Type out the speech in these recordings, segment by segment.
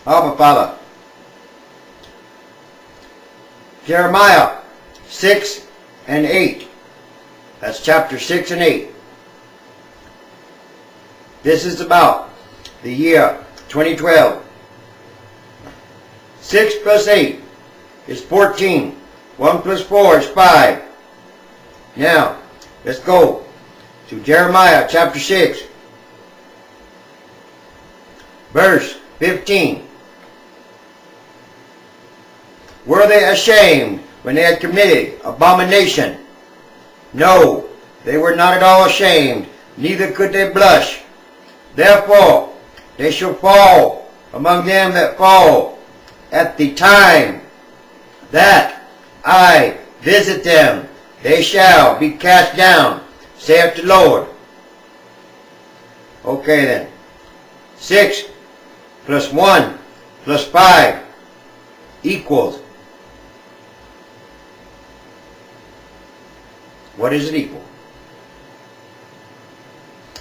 Abba Father. Jeremiah 6 and 8. That's chapter 6 and 8. This is about the year 2012. 6 plus 8 is 14. 1 plus 4 is 5. Now, let's go to Jeremiah chapter 6, verse 15. Were they ashamed when they had committed abomination? No, they were not at all ashamed, neither could they blush. Therefore they shall fall among them that fall at the time that I visit them. They shall be cast down, saith the Lord. Okay then. 6 plus 1 plus 5 equals. What does it equal?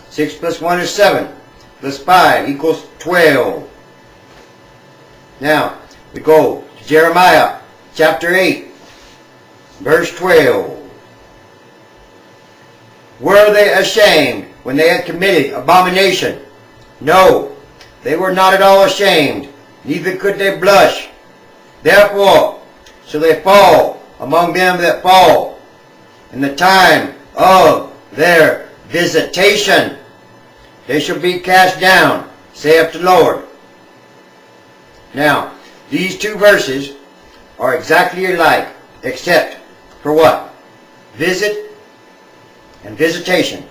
6 plus 1 is 7. Plus 5 equals 12. Now, we go to Jeremiah chapter 8, verse 12. Were they ashamed when they had committed abomination? No, they were not at all ashamed, neither could they blush. Therefore shall they fall among them that fall in the time of their visitation. They shall be cast down, saith the Lord. Now, these two verses are exactly alike, except for what? Visit and visitation.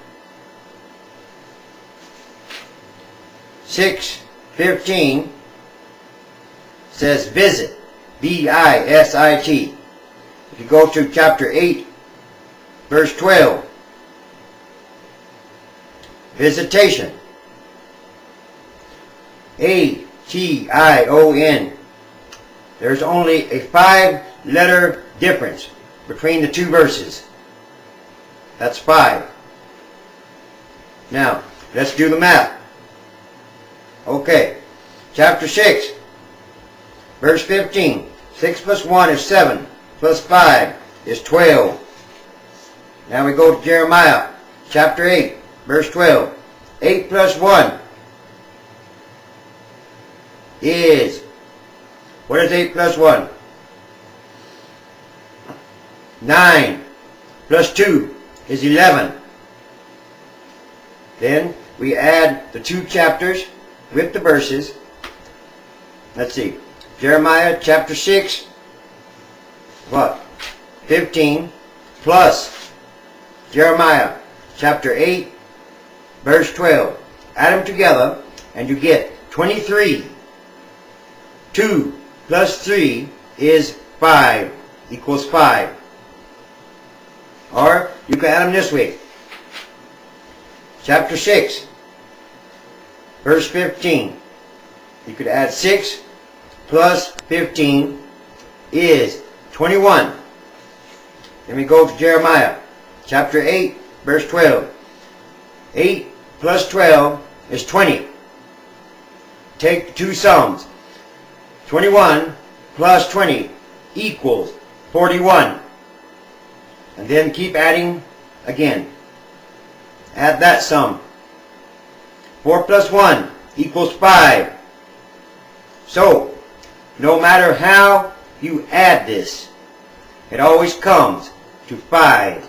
6:15 says visit, V-I-S-I-T. If you go to chapter 8, verse 12, visitation, A-T-I-O-N. There's only a 5-letter difference between the two verses. That's 5. Now, let's do the math. Okay, chapter 6, verse 15. 6 plus 1 is 7, plus 5 is 12. Now we go to Jeremiah chapter 8, verse 12. 8 plus 1 is, what is 8 plus 1? 9 plus 2 is 11. Then we add the 2 chapters with the verses. Let's see. Jeremiah chapter 6, what? 15 plus Jeremiah chapter 8, verse 12. Add them together and you get 23. 2 plus 3 is 5, equals 5. Or you can add them this way. Chapter 6, verse 15. You could add 6 plus 15 is 21. Then we go to Jeremiah chapter 8, verse 12. 8 plus 12 is 20. Take the two sums. 21 plus 20 equals 41. And then keep adding again. Add that sum. 4 plus 1 equals 5. So, no matter how you add this, it always comes to 5.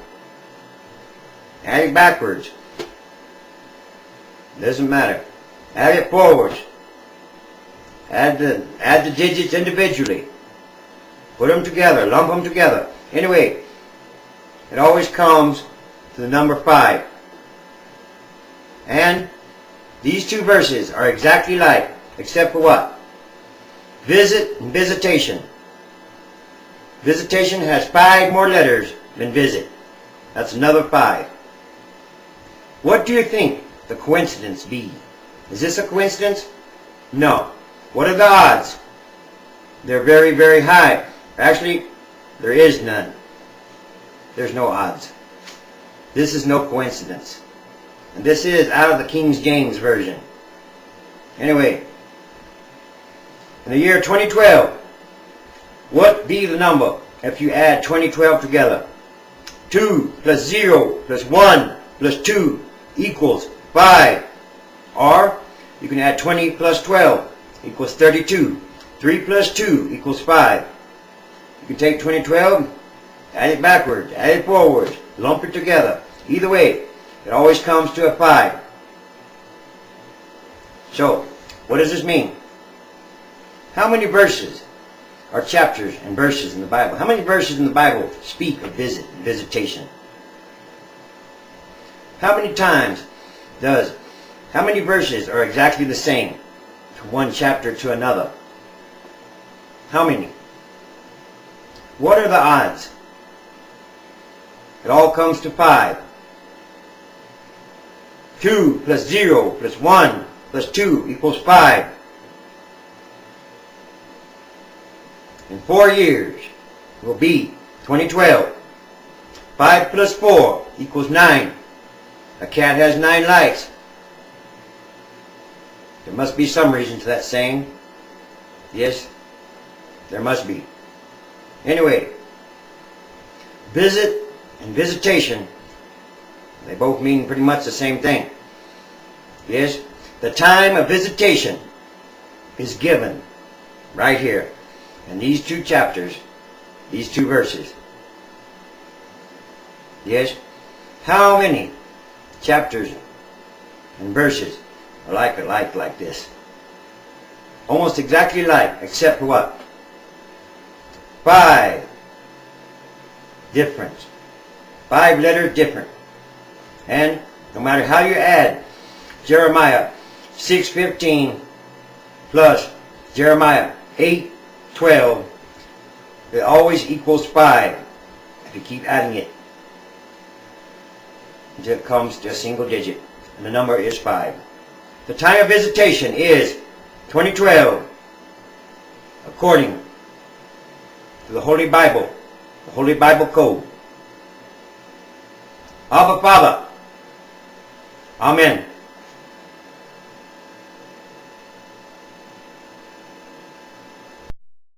Add it backwards. Doesn't matter. Add it forwards. Add the digits individually. Put them together. Lump them together. Anyway, it always comes to the number 5. And these two verses are exactly like, except for what? Visit and visitation. Visitation has 5 more letters than visit. That's another 5. What do you think the coincidence be? Is this a coincidence? No. What are the odds? They're very, very high. Actually, there is none. There's no odds. This is no coincidence. And this is out of the King James Version. Anyway, in the year 2012, what be the number if you add 2012 together? 2 plus 0 plus 1 plus 2 equals 5. Or you can add 20 plus 12 equals 32. 3 plus 2 equals 5. You can take 2012, add it backwards, add it forwards, lump it together. Either way, it always comes to a 5. So, what does this mean? How many verses or chapters and verses in the Bible? How many verses in the Bible speak of visit and visitation? How many verses are exactly the same from one chapter to another? How many? What are the odds? It all comes to 5. 2 plus 0 plus 1 plus 2 equals 5. In 4 years will be 2012. 5 plus 4 equals 9. A cat has 9 lives. There must be some reason to that saying. Yes, there must be. Anyway, visit and visitation, they both mean pretty much the same thing. Yes, the time of visitation is given right here in these 2 chapters, these 2 verses. Yes, how many chapters and verses are like this? Almost exactly like, except what? 5 difference. 5 letters different. And no matter how you add Jeremiah 6:15 plus Jeremiah 8:12, it always equals 5 if you keep adding it until it comes to a single digit, and the number is 5. The time of visitation is 2012 according to the Holy Bible, the Holy Bible Code. Abba Father, Amen.